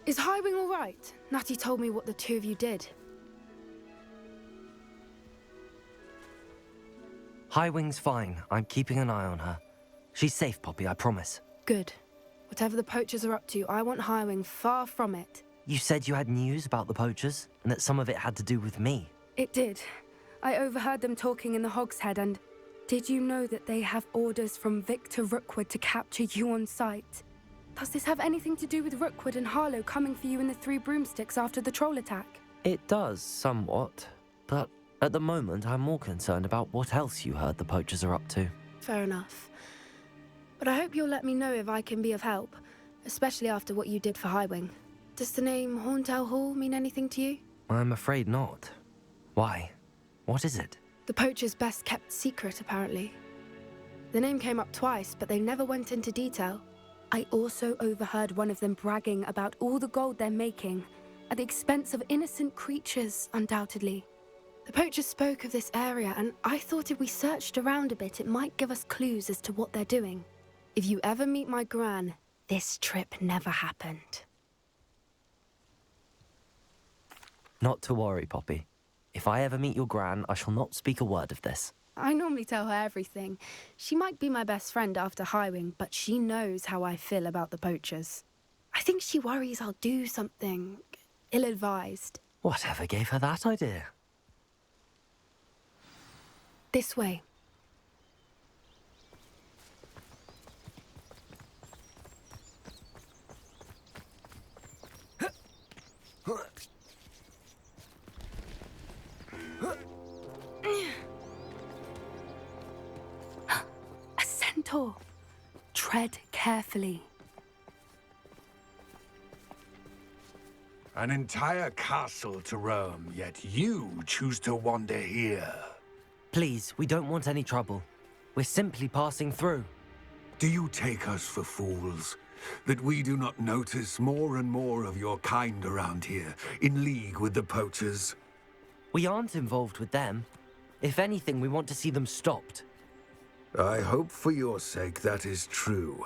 Is Highwing all right? Natty told me what the two of you did. Highwing's fine. I'm keeping an eye on her. She's safe, Poppy, I promise. Good. Whatever the poachers are up to, I want Highwing far from it. You said you had news about the poachers, and that some of it had to do with me. It did. I overheard them talking in the Hogshead, and did you know that they have orders from Victor Rookwood to capture you on sight? Does this have anything to do with Rookwood and Harlow coming for you in the Three Broomsticks after the troll attack? It does, somewhat. But at the moment, I'm more concerned about what else you heard the poachers are up to. Fair enough. But I hope you'll let me know if I can be of help, especially after what you did for Highwing. Does the name Horntail Hall mean anything to you? I'm afraid not. Why? What is it? The poacher's best kept secret, apparently. The name came up twice, but they never went into detail. I also overheard one of them bragging about all the gold they're making, at the expense of innocent creatures, undoubtedly. The poachers spoke of this area, and I thought if we searched around a bit, it might give us clues as to what they're doing. If you ever meet my gran, this trip never happened. Not to worry, Poppy. If I ever meet your gran, I shall not speak a word of this. I normally tell her everything. She might be my best friend after Highwing, but she knows how I feel about the poachers. I think she worries I'll do something ill-advised. Whatever gave her that idea? This way. A centaur. Tread carefully. An entire castle to roam, yet you choose to wander here. Please, we don't want any trouble. We're simply passing through. Do you take us for fools? That we do not notice more and more of your kind around here, in league with the poachers? We aren't involved with them. If anything, we want to see them stopped. I hope for your sake that is true.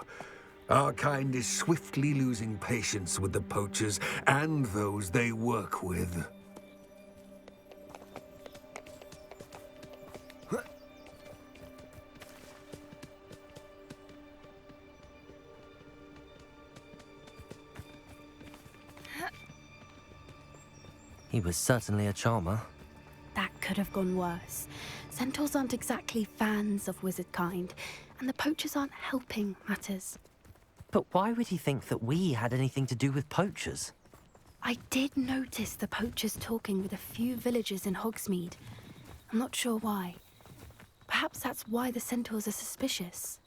Our kind is swiftly losing patience with the poachers and those they work with. He was certainly a charmer. That could have gone worse. Centaurs aren't exactly fans of wizard kind, and the poachers aren't helping matters. But why would he think that we had anything to do with poachers? I did notice the poachers talking with a few villagers in Hogsmeade. I'm not sure why. Perhaps that's why the centaurs are suspicious.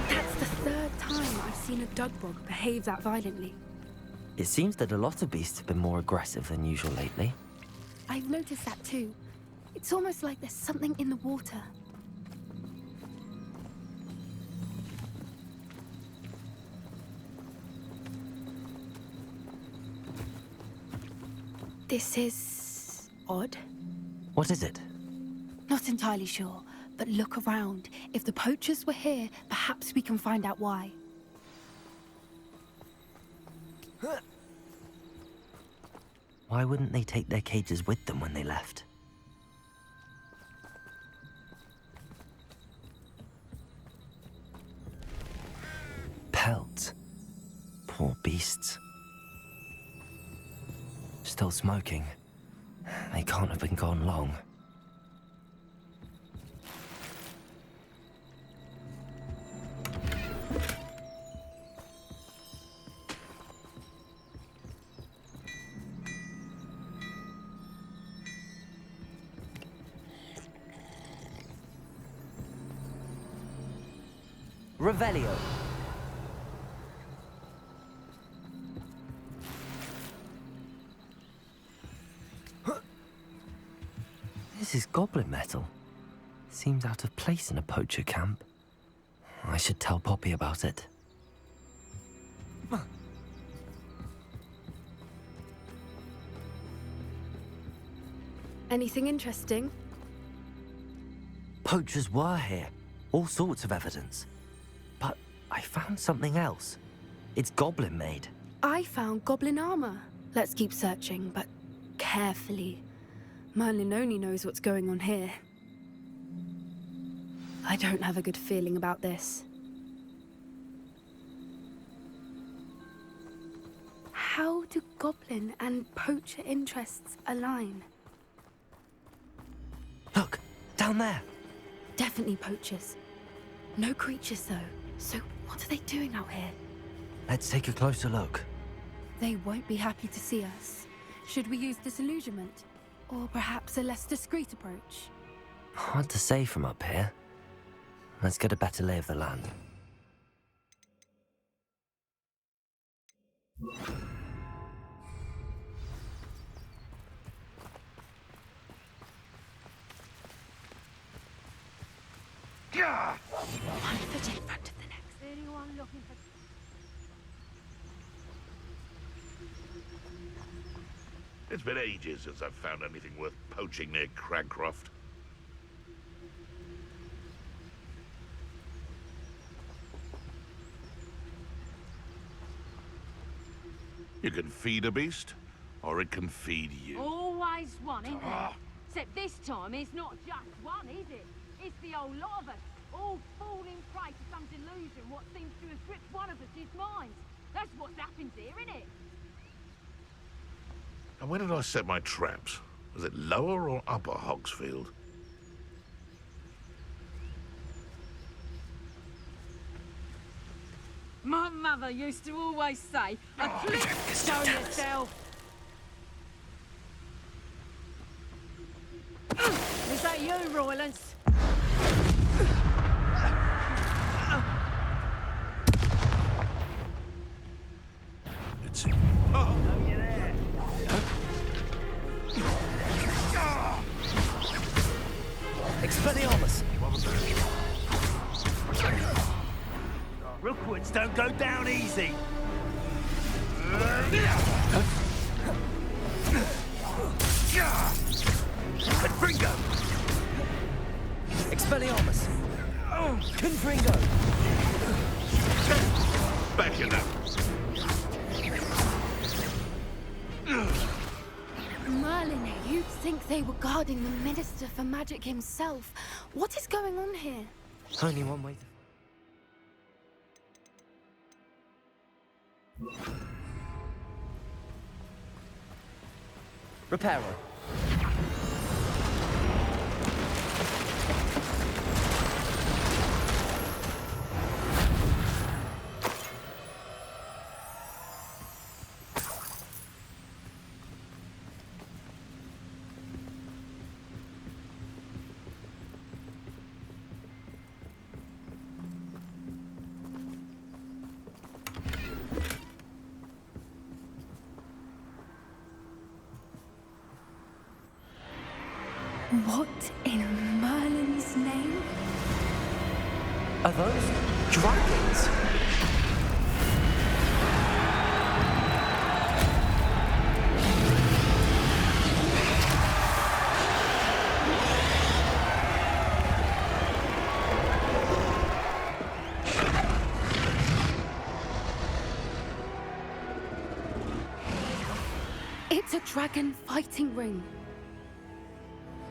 That's the third time I've seen a Dugbog behave that violently. It seems that a lot of beasts have been more aggressive than usual lately. I've noticed that too. It's almost like there's something in the water. This is odd. What is it? Not entirely sure, but look around. If the poachers were here, perhaps we can find out why. Why wouldn't they take their cages with them when they left? Pelt. Poor beasts. Still smoking. They can't have been gone long. Revelio. This is goblin metal. Seems out of place in a poacher camp. I should tell Poppy about it. That, Anything interesting? Poachers were here. All sorts of evidence. But I found something else. It's goblin made. I found goblin armor. Let's keep searching, but carefully. Merlin only knows what's going on here. I don't have a good feeling about this. How do goblin and poacher interests align? Look, down there. Definitely poachers. No creatures, though. So what are they doing out here? Let's take a closer look. They won't be happy to see us. Should we use disillusionment? Or perhaps a less discreet approach? Hard to say from up here. Let's get a better lay of the land. One foot in front of the next. Anyone looking for... It's been ages since I've found anything worth poaching near Cragcroft. You can feed a beast, or it can feed you. Always one, isn't there? Except this time it's not just one, is it? It's the whole lot of us, all falling prey to some delusion what seems to have stripped one of us his minds. That's what's happened here, isn't it? And where did I set my traps? Was it lower or upper Hogsfield? My mother used to always say, a click, show yourself. Is that you, Roylance? It's... Expelliarmus! Rookwoods don't go down easy. Confringo! Expelliarmus! Confringo! Back in now. Merlin, you'd think they were guarding the Minister for Magic himself. What is going on here? Only one way. Reparo. What in Merlin's name? Are those dragons? It's a dragon fighting ring.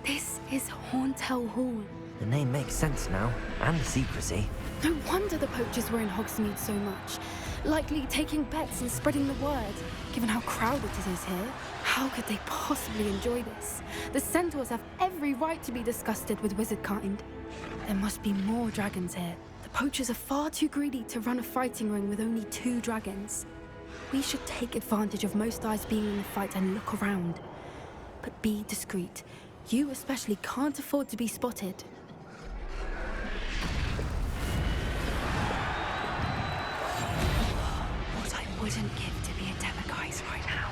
This is Horntail Hall. The name makes sense now, and the secrecy. No wonder the poachers were in Hogsmeade so much. Likely taking bets and spreading the word. Given how crowded it is here, how could they possibly enjoy this? The centaurs have every right to be disgusted with wizardkind. There must be more dragons here. The poachers are far too greedy to run a fighting ring with only 2 dragons. We should take advantage of most eyes being in the fight and look around. But be discreet. You especially can't afford to be spotted. What I wouldn't give to be a Demiguise right now.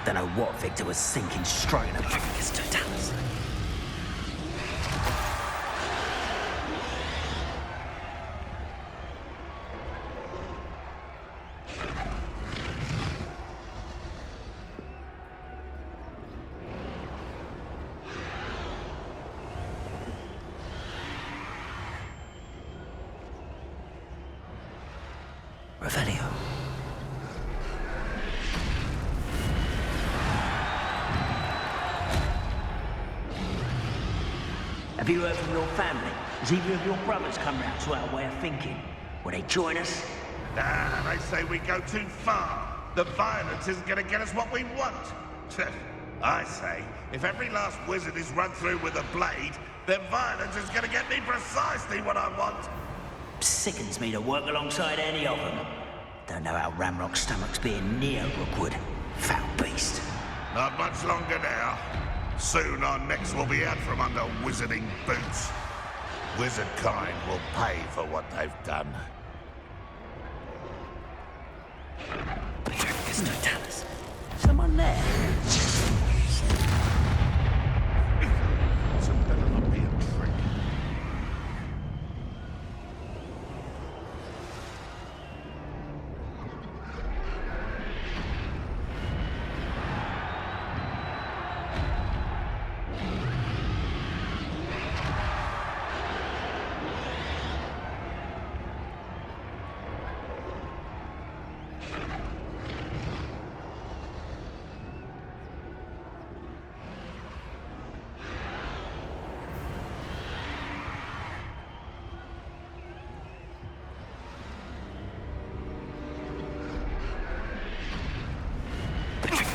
Don't know what Victor was thinking, stroking a It's Totalis. Revelio. Have you heard from your family? Has either of your brothers come round to our way of thinking? Will they join us? Nah, they say we go too far. The violence isn't gonna get us what we want. I say, if every last wizard is run through with a blade, then violence is gonna get me precisely what I want. Sickens me to work alongside any of them. Don't know how Ramrock's stomach's being near Rookwood. Foul beast. Not much longer now. Soon our necks will be out from under wizarding boots. Wizard kind will pay for what they've done. It's Totalis. Someone there? It's better not be a trick.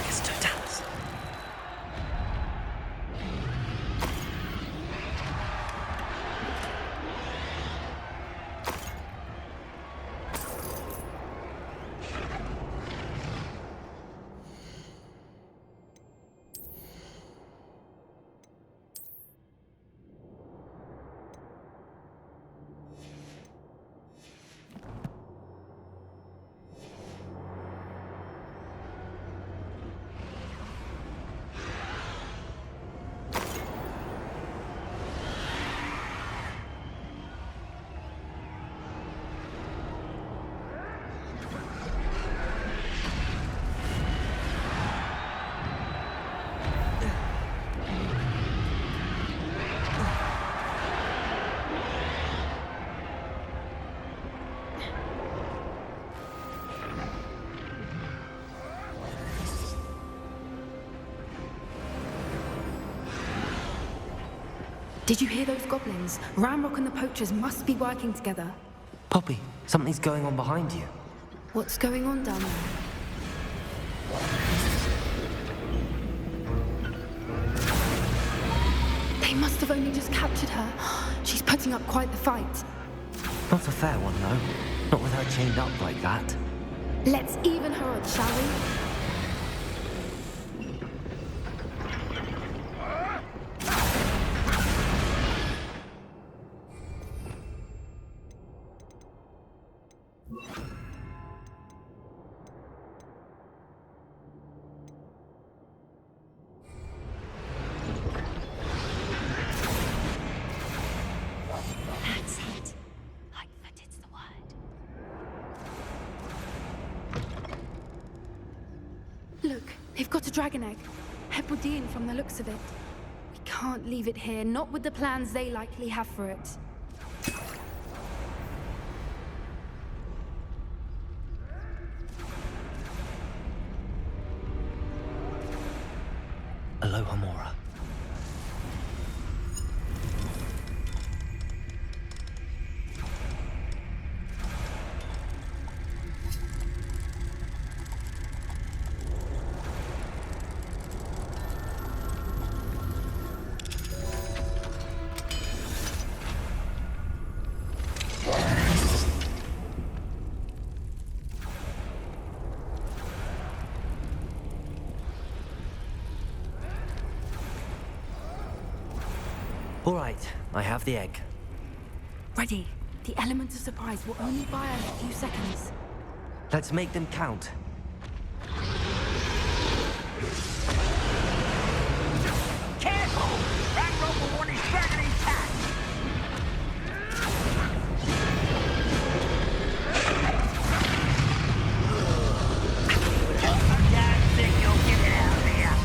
It's Totalis. Did you hear those goblins? Ramrock and the poachers must be working together. Poppy, something's going on behind you. What's going on down there? They must have only just captured her. She's putting up quite the fight. Not a fair one, though. Not with her chained up like that. Let's even her odds, shall we? That's it. Lightfooted's the word. Look, they've got a dragon egg. Hebridean from the looks of it. We can't leave it here, not with the plans they likely have for it. Aloha Mora. All right, I have the egg. Ready. The element of surprise will only buy us a few seconds. Let's make them count. Careful! Ramrock will want his dragon intact! Don't think you'll get it out of here!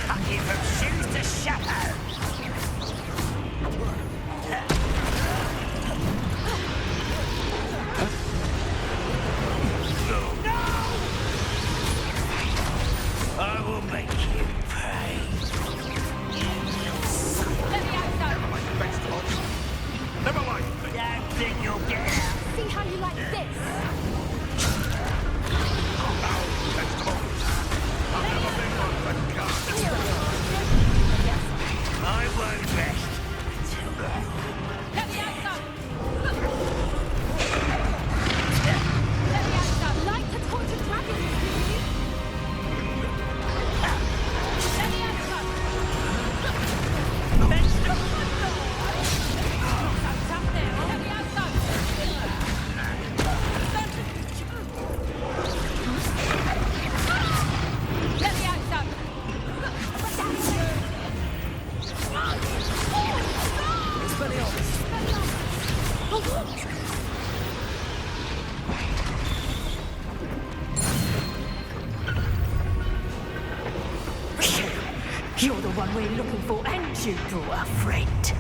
Fucking from shoes to shadow! I will make you pay. Never mind. Don't think you'll get out. See how you like this? I won't rest till Let me out, son! Let me out, son! Like the tortured dragon, you! Let me out, son! Son's up there! Let me out, son! Let me out, son! You're the one we're looking for, and you brought a friend.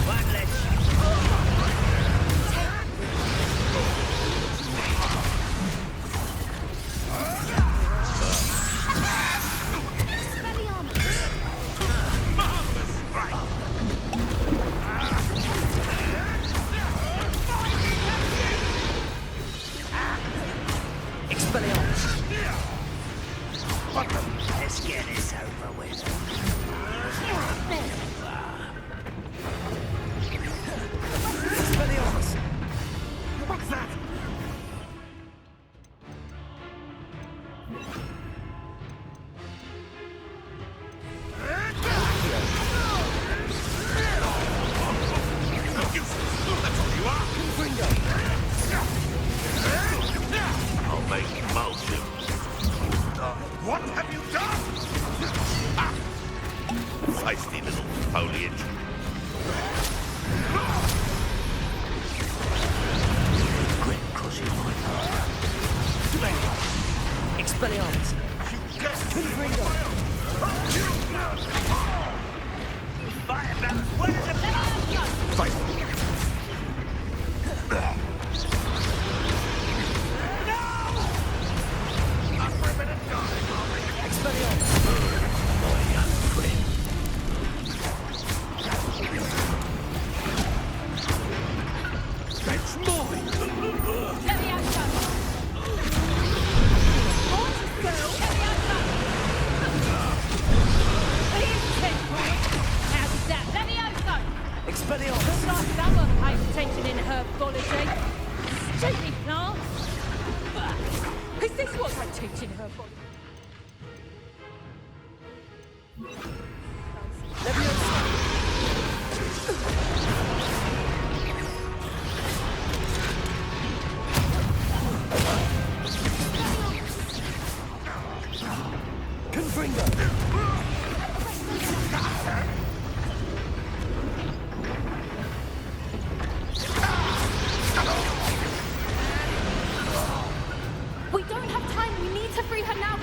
one less. Let's get this over with. What's that? That's all you are. I'll make you motion. What have you done? Ah! Feisty little foliage. Grit crushing my Expelliarmus. fire balance. What is it? Fight. That's mine. Let me out, son! Let me out, son! Here's 10 points. How's that? Let me out, son! Expelliarmus. Looks like someone pays attention in herbology. Stupid plant! Is this what I teach in herbology? We don't have time. We need to free her now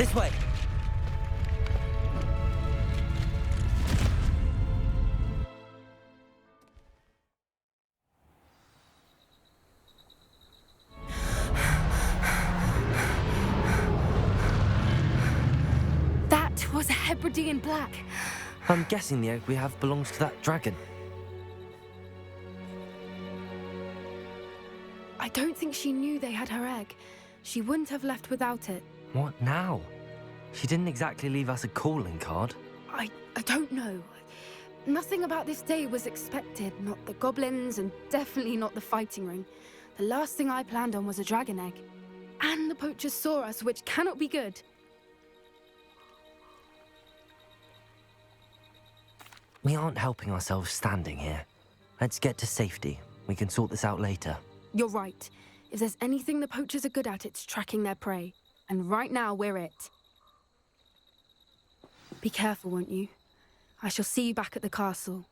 This way! That was a Hebridean black. I'm guessing the egg we have belongs to that dragon. I don't think she knew they had her egg. She wouldn't have left without it. What now? She didn't exactly leave us a calling card. I don't know. Nothing about this day was expected. Not the goblins, and definitely not the fighting ring. The last thing I planned on was a dragon egg. And the poachers saw us, which cannot be good. We aren't helping ourselves standing here. Let's get to safety. We can sort this out later. You're right. If there's anything the poachers are good at, it's tracking their prey. And right now, we're it. Be careful, won't you? I shall see you back at the castle.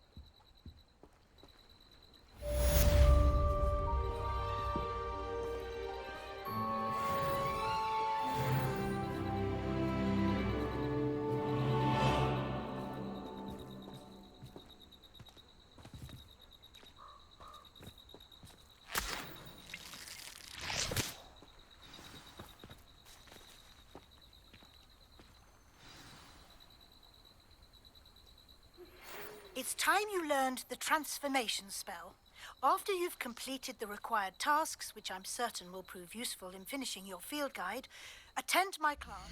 It's time you learned the transformation spell. After you've completed the required tasks, which I'm certain will prove useful in finishing your field guide, attend my class.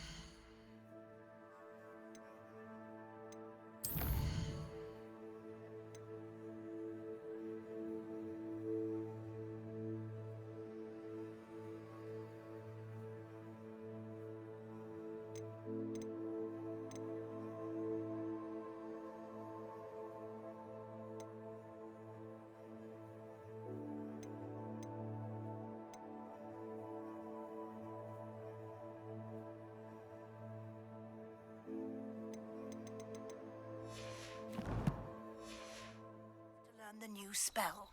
The new spell.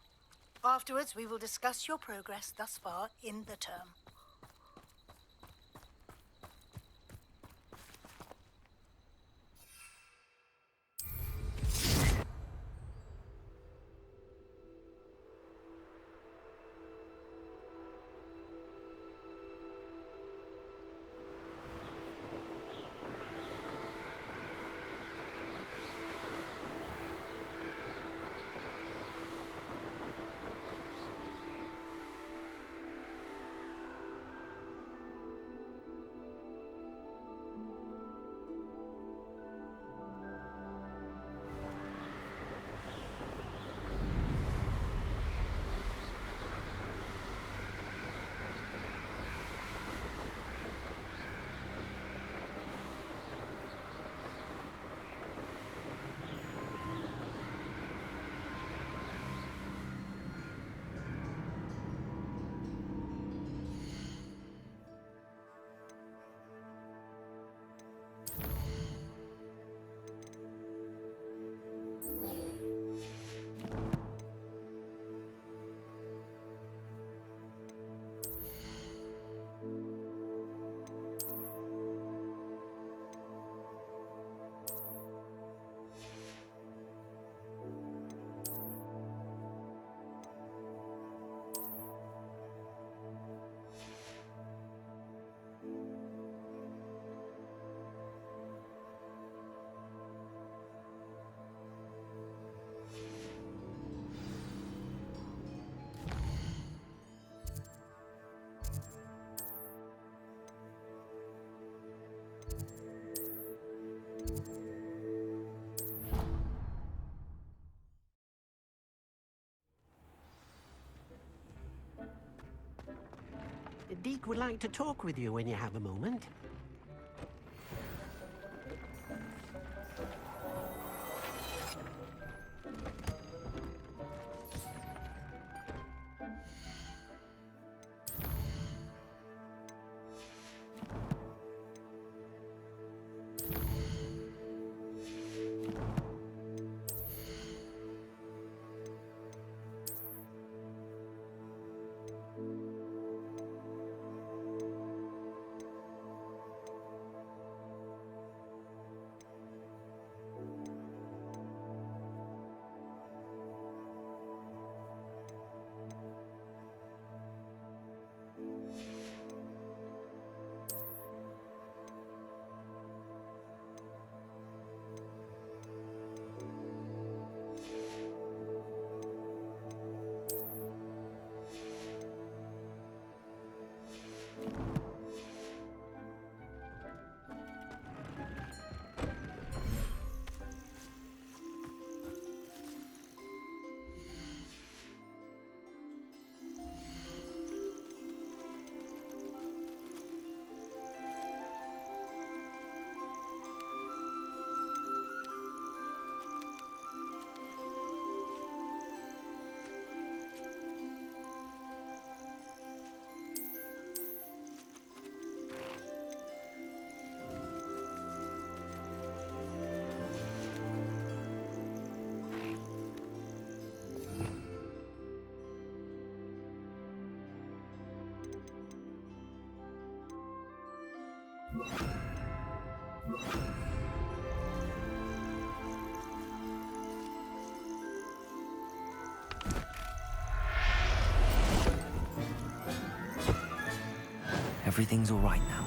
Afterwards, we will discuss your progress thus far in the term. Deke would like to talk with you when you have a moment. everything's all right now.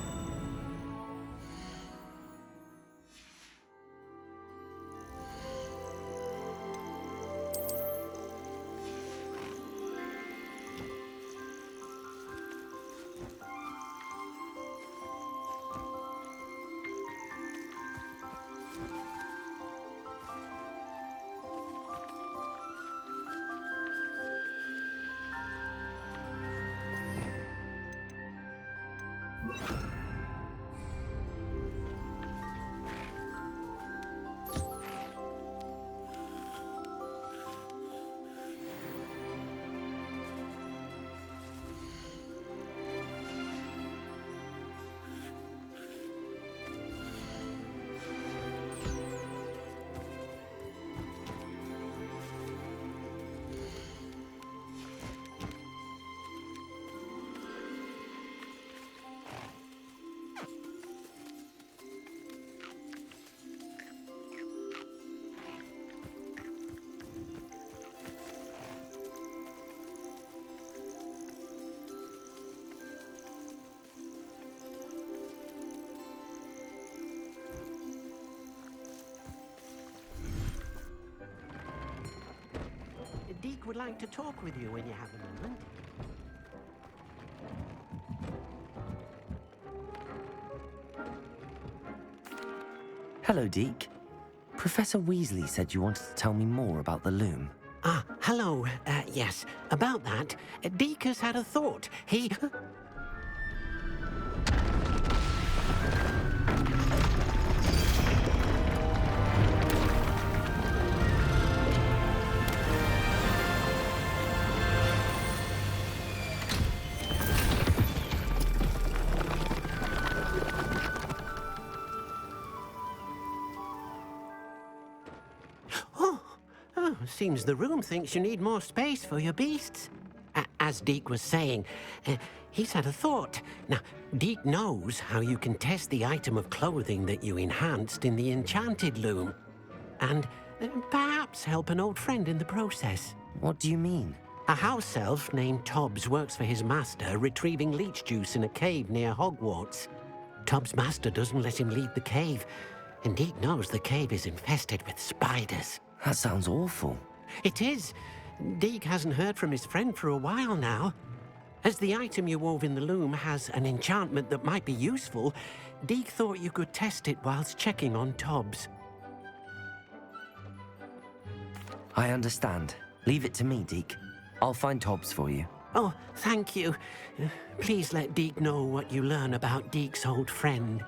Deke would like to talk with you when you have a moment. Hello, Deke. Professor Weasley said you wanted to tell me more about the loom. Ah, hello. Yes, about that, Deke has had a thought. He... Seems the room thinks you need more space for your beasts. As Deke was saying, he's had a thought. Now, Deke knows how you can test the item of clothing that you enhanced in the enchanted loom. And perhaps help an old friend in the process. What do you mean? A house elf named Tobbs works for his master, retrieving leech juice in a cave near Hogwarts. Tobbs' master doesn't let him leave the cave, and Deke knows the cave is infested with spiders. That sounds awful. It is. Deke hasn't heard from his friend for a while now. As the item you wove in the loom has an enchantment that might be useful, Deke thought you could test it whilst checking on Tobbs. I understand. Leave it to me, Deke. I'll find Tobbs for you. Oh, thank you. Please let Deke know what you learn about Deke's old friend.